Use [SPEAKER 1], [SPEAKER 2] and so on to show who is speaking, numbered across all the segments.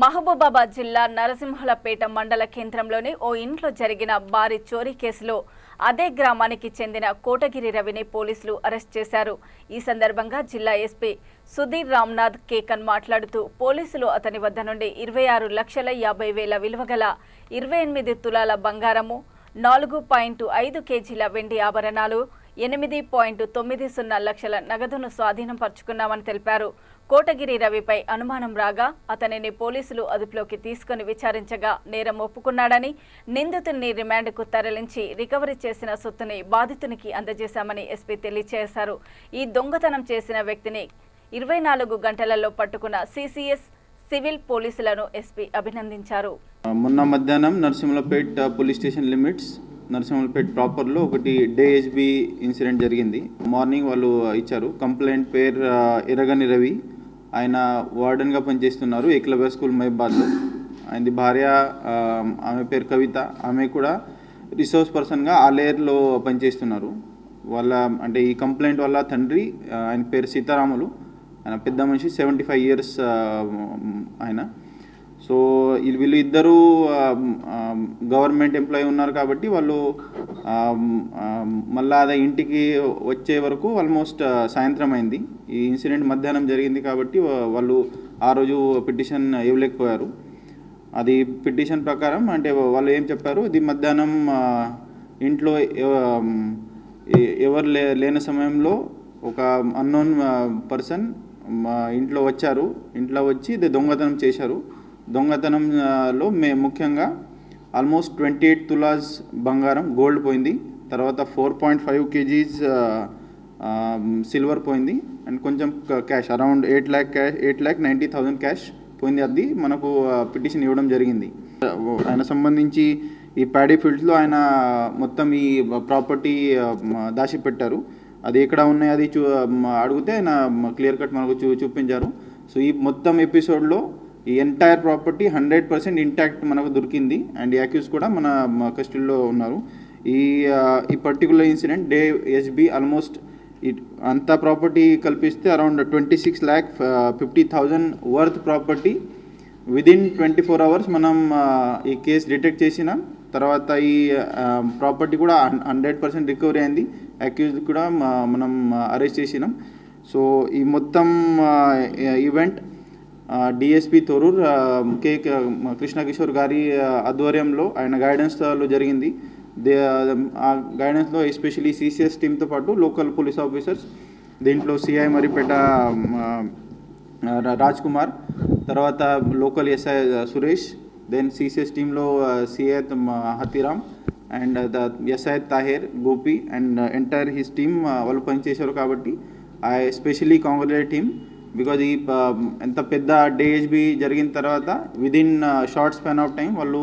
[SPEAKER 1] మహబూబాబాద్ జిల్లా నరసింహులపేట మండల కేంద్రంలోని ఓ ఇంట్లో జరిగిన భారీ చోరీ కేసులో అదే గ్రామానికి చెందిన కోటగిరి రవిని పోలీసులు అరెస్ట్ చేశారు. ఈ సందర్భంగా జిల్లా ఎస్పీ సుధీర్ రామ్నాథ్ కేకన్ మాట్లాడుతూ పోలీసులు అతని వద్ద నుండి 26,50,000 విలువగల 28 తులాల బంగారము, 4.5 కేజీల వెండి ఆభరణాలు, 8.90 లక్షల నగదును స్వాధీనం పరుచుకున్నామని తెలిపారు. కోటగిరి రవిపై అనుమానం రాగా అతనిని పోలీసులు అదుపులోకి తీసుకుని విచారించగా నేరం ఒప్పుకున్నాడని, నిందితుడిని రిమాండ్కు తరలించి రికవరీ చేసిన సొత్తుని బాధితునికి అందజేశామని ఎస్పీ తెలియజేశారు. ఈ దొంగతనం చేసిన వ్యక్తిని 24 గంటలలో పట్టుకున్న సిసిఎస్ సివిల్ పోలీసులను ఎస్పీ అభినందించారు.
[SPEAKER 2] మొన్న మధ్యాహ్నం Narasimhulapet police station limits Narasimhulapet ప్రాపర్లో ఒకటి డేఎస్బి ఇన్సిడెంట్ జరిగింది. మార్నింగ్ వాళ్ళు ఇచ్చారు. కంప్లైంట్ పేరు ఎర్రగని రవి, ఆయన వార్డెన్గా పనిచేస్తున్నారు ఏకలవ్య స్కూల్ మహిబాద్లో. ఆయనది భార్య, ఆమె పేరు కవిత, ఆమె కూడా రిసోర్స్ పర్సన్గా ఆలేర్లో పనిచేస్తున్నారు. వాళ్ళ అంటే ఈ కంప్లైంట్ వల్ల తండ్రి, ఆయన పేరు సీతారాములు, ఆయన పెద్ద మనిషి, 75 years ఆయన. సో వీళ్ళు ఇద్దరు గవర్నమెంట్ ఎంప్లాయీ ఉన్నారు కాబట్టి వాళ్ళు మళ్ళీ అదే ఇంటికి వచ్చే వరకు ఆల్మోస్ట్ సాయంత్రం అయింది. ఈ ఇన్సిడెంట్ మధ్యాహ్నం జరిగింది కాబట్టి వాళ్ళు ఆ రోజు పిటిషన్ ఇవ్వలేకపోయారు. అది పిటిషన్ ప్రకారం అంటే వాళ్ళు ఏం చెప్పారు, ఇది మధ్యాహ్నం ఇంట్లో ఎవరు లేని సమయంలో ఒక అన్నోన్ పర్సన్ ఇంట్లో వచ్చారు. ఇంట్లో వచ్చి ఇది దొంగతనం చేశారు. దొంగతనంలో ముఖ్యంగా ఆల్మోస్ట్ 28 తులాస్ బంగారం, గోల్డ్ పోయింది. తర్వాత 4.5 kgs సిల్వర్ పోయింది. అండ్ కొంచెం క్యాష్ అరౌండ్ 8,90,000 క్యాష్ పోయింది. అది మనకు పిటిషన్ ఇవ్వడం జరిగింది. ఆయన సంబంధించి ఈ ప్యాడీ ఫీల్డ్స్లో ఆయన మొత్తం ఈ ప్రాపర్టీ దాచిపెట్టారు. అది ఎక్కడ ఉన్నాయి అది అడిగితే ఆయన క్లియర్ కట్ మనకు చూపించారు. సో ఈ మొత్తం ఎపిసోడ్లో ఈ ఎంటైర్ ప్రాపర్టీ 100% ఇంటాక్ట్ మనకు దొరికింది. అండ్ యాక్యూస్ కూడా మన కస్టడీలో ఉన్నారు. ఈ పర్టికులర్ ఇన్సిడెంట్ డేఎస్బి ఆల్మోస్ట్ అంత ప్రాపర్టీ కల్పిస్తే around 26,50,000 worth property within 24 hours మనం ఈ కేసు డిటెక్ట్ చేసినాం. తర్వాత ఈ ప్రాపర్టీ కూడా 100% రికవరీ అయింది. అక్యూజ్డ్ కూడా మనం అరెస్ట్ చేసినాం. సో ఈ మొత్తం ఈవెంట్ డిఎస్పి తొరూర్ కే కృష్ణ కిషోర్ గారి ఆధ్వర్యంలో ఆయన గైడెన్స్లో జరిగింది. ఆ గైడెన్స్లో ఎస్పెషలీ సిసిఎస్ టీమ్తో పాటు లోకల్ పోలీస్ ఆఫీసర్స్, దీంట్లో సిఐ మరిపేట రాజ్ కుమార్, తర్వాత local SI Suresh, then CCS టీంలో CI Hathiram and SI Taher Gopi and entire his team వాళ్ళు పనిచేశారు. కాబట్టి I especially congratulate him because ఈ ఎంత పెద్ద డేఎస్బి జరిగిన తర్వాత within short span of time వాళ్ళు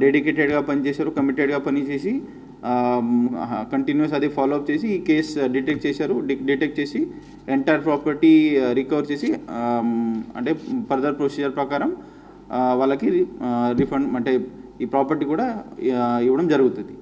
[SPEAKER 2] డెడికేటెడ్గా పనిచేశారు, కమిటెడ్గా పనిచేసి కంటిన్యూస్ అది ఫాలోఅప్ చేసి ఈ కేసు డిటెక్ట్ చేసి ఎంటైర్ ప్రాపర్టీ రికవర్ చేసి అంటే ఫర్దర్ ప్రొసీజర్ ప్రకారం వాళ్ళకి రిఫండ్ అంటే ఈ ప్రాపర్టీ కూడా ఇవ్వడం జరుగుతుంది.